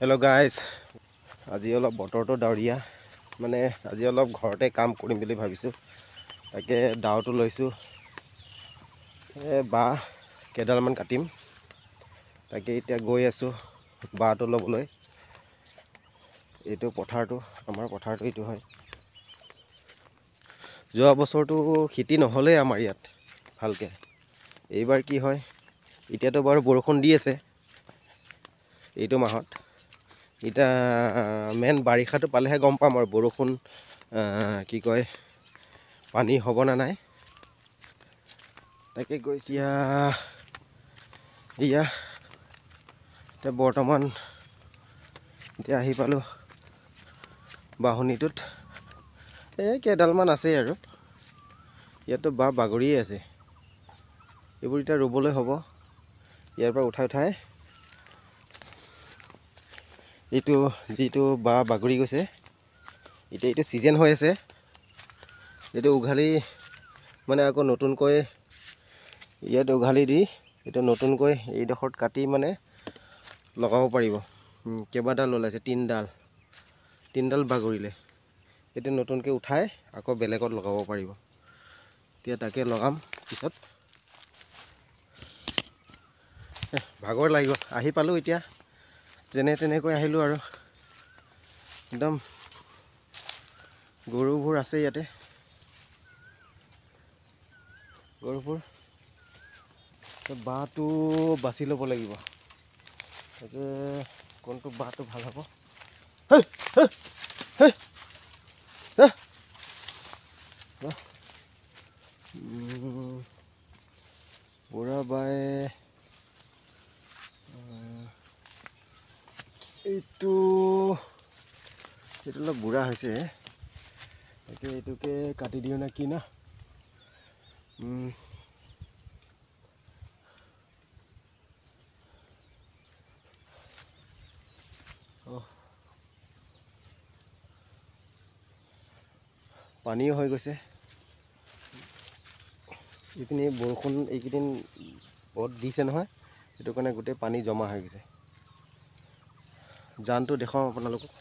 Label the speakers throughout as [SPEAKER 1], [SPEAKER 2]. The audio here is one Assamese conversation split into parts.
[SPEAKER 1] হেল্ল' গাইজ, আজি অলপ বতৰটো ডাৱৰীয়া, মানে আজি অলপ ঘৰতে কাম কৰিম বুলি ভাবিছোঁ। তাকে দাৱটো লৈছোঁ, বাঁহ কেইডালমান কাটিম। তাকে এতিয়া গৈ আছোঁ বাঁহটো ল'বলৈ। এইটো পথাৰটো, আমাৰ পথাৰটো এইটো হয়। যোৱা বছৰটো খেতি নহ'লেই আমাৰ ইয়াত ভালকৈ। এইবাৰ কি হয়, এতিয়াতো বাৰু বৰষুণ দি আছে এইটো মাহত। এতিয়া মেইন বাৰিষাটো পালেহে গম পাম আৰু বৰষুণ কি কয় পানী হ'ব না নাই। তাকে গৈছে এয়া এতিয়া বৰ্তমান এতিয়া আহি পালোঁ বাঁহনিটোত। কেইডালমান আছেই আৰু ইয়াতো বাঁহ বাগৰিয়ে আছে। এইবোৰ এতিয়া ৰুবলৈ হ'ব। ইয়াৰ পৰা উঠাই এইটো যিটো বাঁহ বাগৰি গৈছে, এতিয়া এইটো ছিজন হৈ আছে। এইটো উঘালি মানে আকৌ নতুনকৈ ইয়াত উঘালি দি এইটো নতুনকৈ এইডোখৰত কাটি মানে লগাব পাৰিব। কেইবাডাল ওলাইছে, তিনিডাল বাগৰিলে। এইটো নতুনকৈ উঠাই আকৌ বেলেগত লগাব পাৰিব। এতিয়া তাকে লগাম পিছত। ভাগৰ লাগিব, আহি পালোঁ এতিয়া। যেনে তেনেকৈ আহিলোঁ আৰু একদম গৰুবোৰ আছে ইয়াতে। গৰুবোৰ বাঁহটো বাছি ল'ব লাগিব। তাকে কোনটো বাঁহটো ভাল হ'ব। বুঢ়া বাই এইটো অলপ বুঢ়া হৈছে। তাকে এইটোকে কাটি দিওঁ নে কি না। পানীও হৈ গৈছে। এইপিনি বৰষুণ এইকেইদিন বহুত দিছে নহয়, সেইটো কাৰণে গোটেই পানী জমা হৈ গৈছে। জানটো দেখুৱাওঁ আপোনালোকক।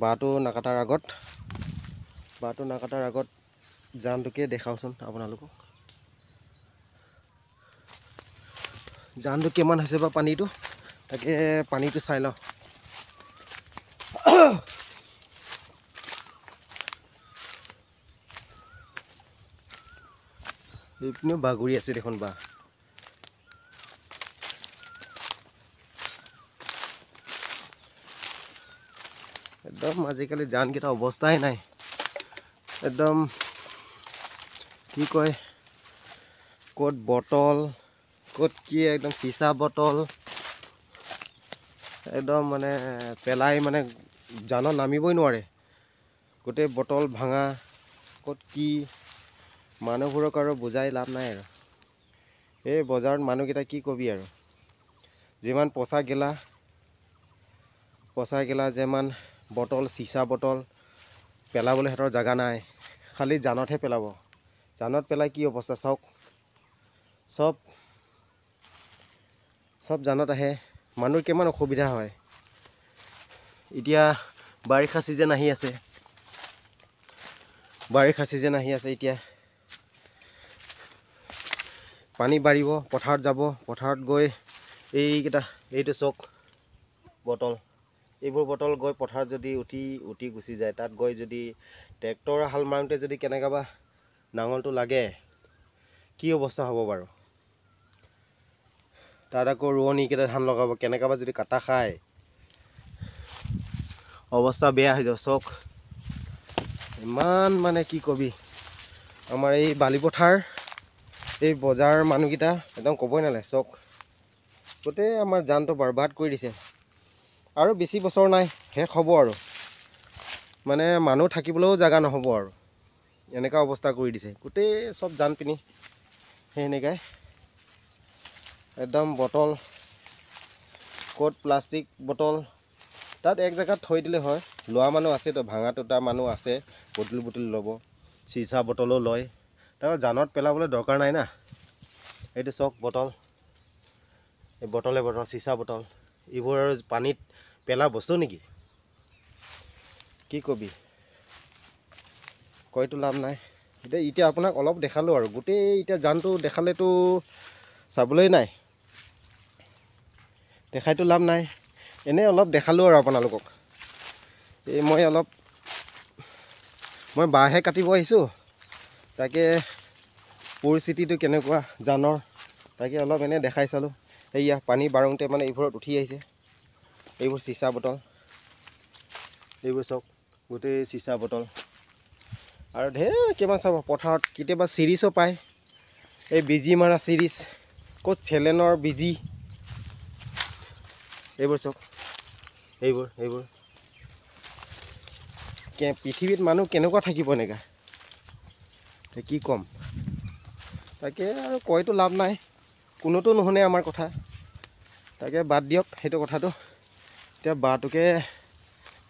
[SPEAKER 1] বাঁহটো নাকাটাৰ আগত জানটোকে দেখাওঁচোন আপোনালোকক। জানটো কিমান হৈছে বা পানীটো, তাকে পানীটো চাই লওঁ। এইপিনেও বাগৰি আছে দেখোন বাঁহ। একদম আজিকালি জানকেইটা অৱস্থাই নাই। একদম কি কয়, ক'ত বটল, ক'ত কি একদম চিচা বটল একদম মানে পেলাই মানে জানত নামিবই নোৱাৰে। গোটেই বটল ভাঙা, ক'ত কি মানুহবোৰক আৰু বুজাই লাভ নাই আৰু। এই বজাৰত মানুহকেইটা কি কবি আৰু, যিমান পচা গেলা যিমান বটল, চিচা বটল পেলাবলৈ সিহঁতৰ জেগা নাই। খালি জানতহে পেলাব। জানত পেলাই কি অৱস্থা চাওক। চব জানত আহে। মানুহৰ কিমান অসুবিধা হয়। এতিয়া বাৰিষা ছিজন আহি আছে। এতিয়া পানী বাঢ়িব, পথাৰত যাব। পথাৰত গৈ এইটো চক বটল, এইবোৰ বটল গৈ পথাৰত যদি উটি গুচি যায়, তাত গৈ যদি ট্ৰেক্টৰ হাল মাৰোঁতে যদি কেনেকৈ বা নাঙলটো লাগে, কি অৱস্থা হ'ব বাৰু। তাত আকৌ ৰোৱনীকেইটা ধান লগাব, কেনেকৈ বা যদি কাটা খায়, অৱস্থা বেয়া হৈ যাব। চক ইমান মানে কি কবি, আমাৰ এই বালিপথাৰ, এই বজাৰ মানুহকেইটা একদম ক'বই নালাগে। চক গোটেই আমাৰ জানটো বৰবাদ কৰি দিছে। আৰু বেছি বছৰ নাই, শেষ হ'ব আৰু। মানে মানুহ থাকিবলৈও জেগা নহ'ব আৰু, এনেকুৱা অৱস্থা কৰি দিছে গোটেই চব জান পিনি। সেনেকাই একদম বটল, ক'ত প্লাষ্টিক বটল, তাত এক জেগাত থৈ দিলে হয়। লোৱা মানুহ আছেতো, ভাঙা টুটা মানুহ আছে, বুটলি ল'ব। চিচা বটলো লয়। তাৰ জানত পেলাবলৈ দৰকাৰ নাই না। এইটো চক বটল, এই বটলে চিচা বটল এইবোৰ আৰু পানীত পেলা বস্তু নেকি? কি কবি, কয়তো লাভ নাই। এতিয়া আপোনাক অলপ দেখালোঁ আৰু গোটেই এতিয়া জানটো দেখালেতো চাবলৈ নাই, দেখাইতো লাভ নাই। এনেই অলপ দেখালোঁ আৰু আপোনালোকক। এই মই বাঁহহে কাটিব আহিছোঁ, তাকে পৰিস্থিতিটো কেনেকুৱা জানৰ, তাকে অলপ এনেই দেখাই চালোঁ। এইয়া পানী বাঢ়োঁতে মানে এইবোৰত উঠি আহিছে, এইবোৰ চিচা বটল, এইবোৰ চাওক গোটেই চিচা বটল। আৰু ঢেৰ কিমান চাব, পথাৰত কেতিয়াবা চিৰিজো পায়, এই বিজি মাৰা চিৰিজ, ক'ত চেলেনৰ বিজি, এইবোৰ চাওক, এইবোৰ পৃথিৱীত মানুহ কেনেকুৱা থাকিব এনেকৈ, কি ক'ম। তাকে আৰু কয়তো লাভ নাই, কোনোতো নুশুনে আমাৰ কথা। তাকে বাদ দিয়ক সেইটো কথাটো, এতিয়া বাঁহটোকে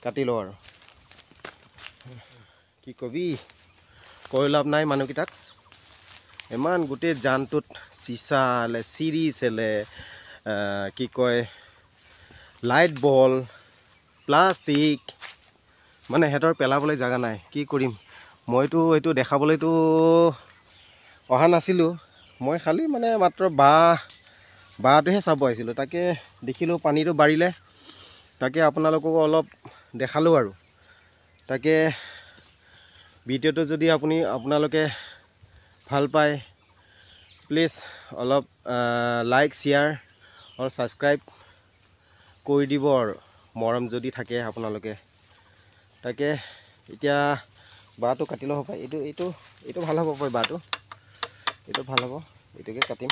[SPEAKER 1] কাটি লওঁ আৰু কি কবি, কৈ লাভ নাই মানুহকেইটাক। ইমান গোটেই জানটোত চিচা এলে, চিৰিচ এলে, কি কয় লাইট বল, প্লাষ্টিক, মানে সিহঁতৰ পেলাবলৈ জেগা নাই। কি কৰিম, মইতো এইটো দেখাবলৈতো অহা নাছিলোঁ, মই খালি মানে মাত্ৰ বাঁহটোহে চাব আহিছিলোঁ। তাকে দেখিলোঁ পানীটো বাঢ়িলে, তাকে আপোনালোককো অলপ দেখালোঁ আৰু। তাকে ভিডিঅ'টো যদি আপোনালোকে ভাল পায়, প্লিজ অলপ লাইক শ্বেয়াৰ আৰু ছাবস্ক্ৰাইব কৰি দিব আৰু, মৰম যদি থাকে আপোনালোকে। তাকে এতিয়া বাঁহটো কাটি লওঁ পায়, এইটো ভাল হ'ব পায়, বাঁহটো এইটো ভাল হ'ব, এইটোকে কাটিম।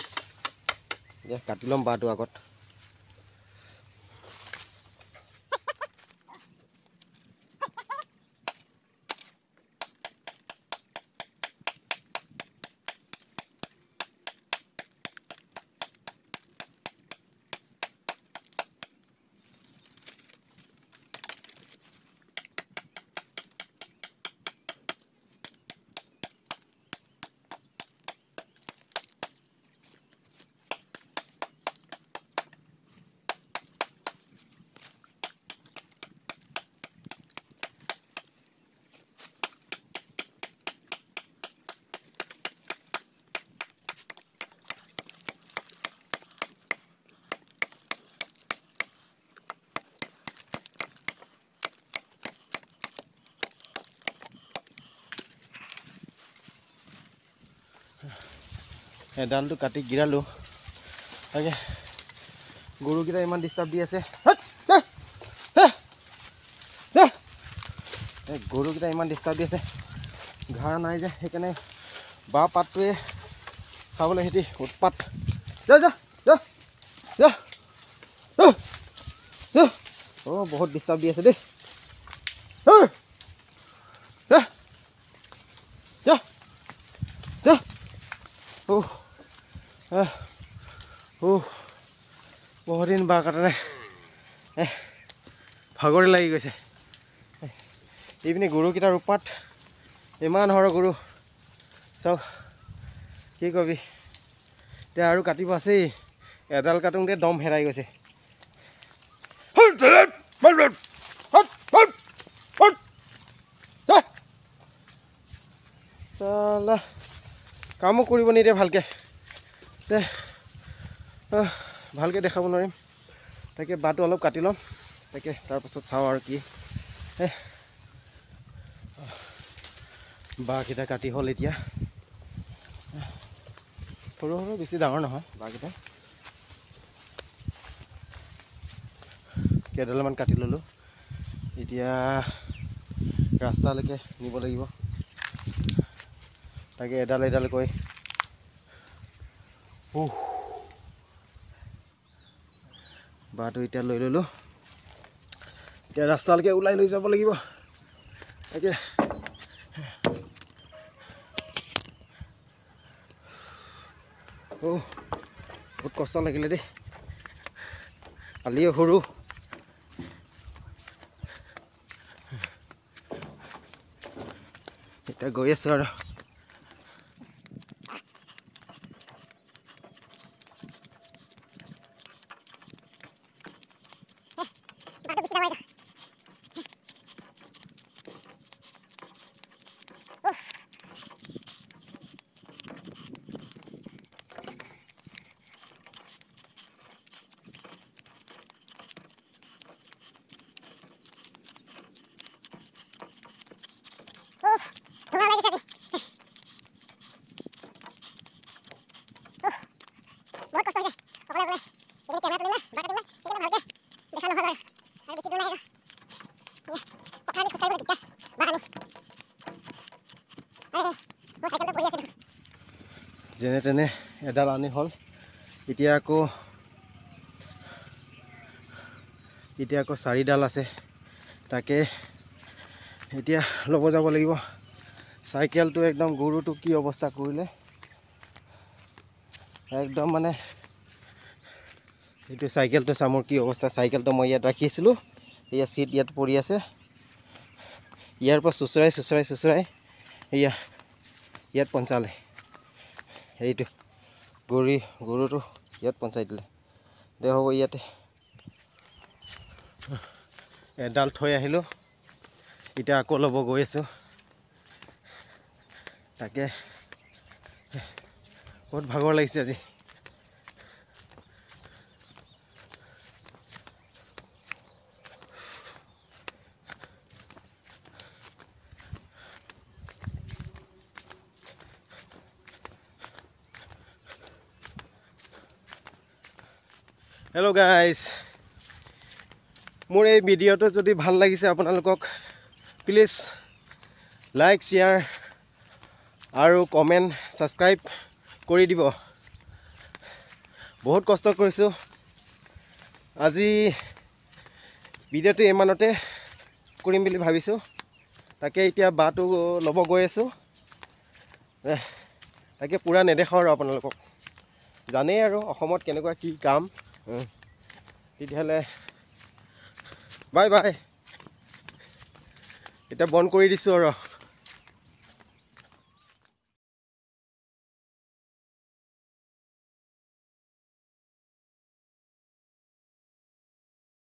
[SPEAKER 1] এতিয়া কাটি ল'ম বাঁহটো আগত। এডালটো কাটি গিৰালোঁ, তাকে গৰুকেইটা ইমান ডিষ্টাৰ্ব দি আছে। গৰুকেইটা ইমান ডিষ্টাৰ্ব দি আছে, ঘাঁহ নাই যে, সেইকাৰণে বাঁহ পাতটোৱে খাবলৈ সিহঁতি উৎপাত। অঁ বহুত ডিষ্টাৰ্ব দি আছে দেই। বহুত দিন বাঁহ কটা নাই, ভাগৰি লাগি গৈছে। এইপিনে গৰুকেইটাৰ উৎপাত, ইমান সৰহ গৰু চাওক, কি কবি। এতিয়া আৰু কাটিব আছেই, এডাল কাটোঁতে দম হেৰাই গৈছে। কামো কৰিব নিদিয়ে ভালকৈ, ভালকৈ দেখাব নোৱাৰিম। তাকে বাঁহটো অলপ কাটি ল'ম, তাকে তাৰপাছত চাওঁ আৰু কি। বাঁহকেইটা কাটি হ'ল, এতিয়া সৰু সৰু, বেছি ডাঙৰ নহয় বাঁহকেইটা। কেইডালমান কাটি ল'লোঁ, এতিয়া ৰাস্তালৈকে নিব লাগিব। তাকে এডাল এডালকৈ বাঁহটো এতিয়া লৈ ল'লোঁ, এতিয়া ৰাস্তালৈকে ওলাই লৈ যাব লাগিব। তাকে বহুত কষ্ট লাগিলে দেই, কালিয়ে সৰু। এতিয়া গৈ আছোঁ আৰু। যেনে তেনে এডাল আনি হ'ল। এতিয়া আকৌ 4ডাল আছে, তাকে এতিয়া ল'ব যাব লাগিব। চাইকেলটো একদম গৰুটো কি অৱস্থা কৰিলে, একদম মানে এইটো চাইকেলটো চামৰ কি অৱস্থা। চাইকেলটো মই ইয়াত ৰাখিছিলোঁ, এয়া চিট ইয়াত পৰি আছে। ইয়াৰ পৰা চুচৰাই এয়া ইয়াত পঞ্চালে। এইটো গৰুটো ইয়াত পঞ্চাই দিলে। দে হ'ব, ইয়াতে এডাল থৈ আহিলোঁ, এতিয়া আকৌ ল'ব গৈ আছোঁ। তাকে বহুত ভাগৰ লাগিছে আজি। হেল্ল' গাইজ, মোৰ এই ভিডিঅ'টো যদি ভাল লাগিছে আপোনালোকক প্লিজ লাইক, শ্বেয়াৰ আৰু কমেণ্ট, ছাবস্ক্ৰাইব কৰি দিব। বহুত কষ্ট কৰিছোঁ। আজি ভিডিঅ'টো ইমানতে কৰিম বুলি ভাবিছোঁ। তাকে এতিয়া বাটো ল'ব গৈ আছোঁ। তাকে পূৰা নেদেখাওঁ আৰু আপোনালোকক, জানেই আৰু অসমত কেনেকুৱা কি কাম। তেতিয়াহ'লে বাই বাই, এতিয়া বন্ধ কৰি দিছোঁ আৰু।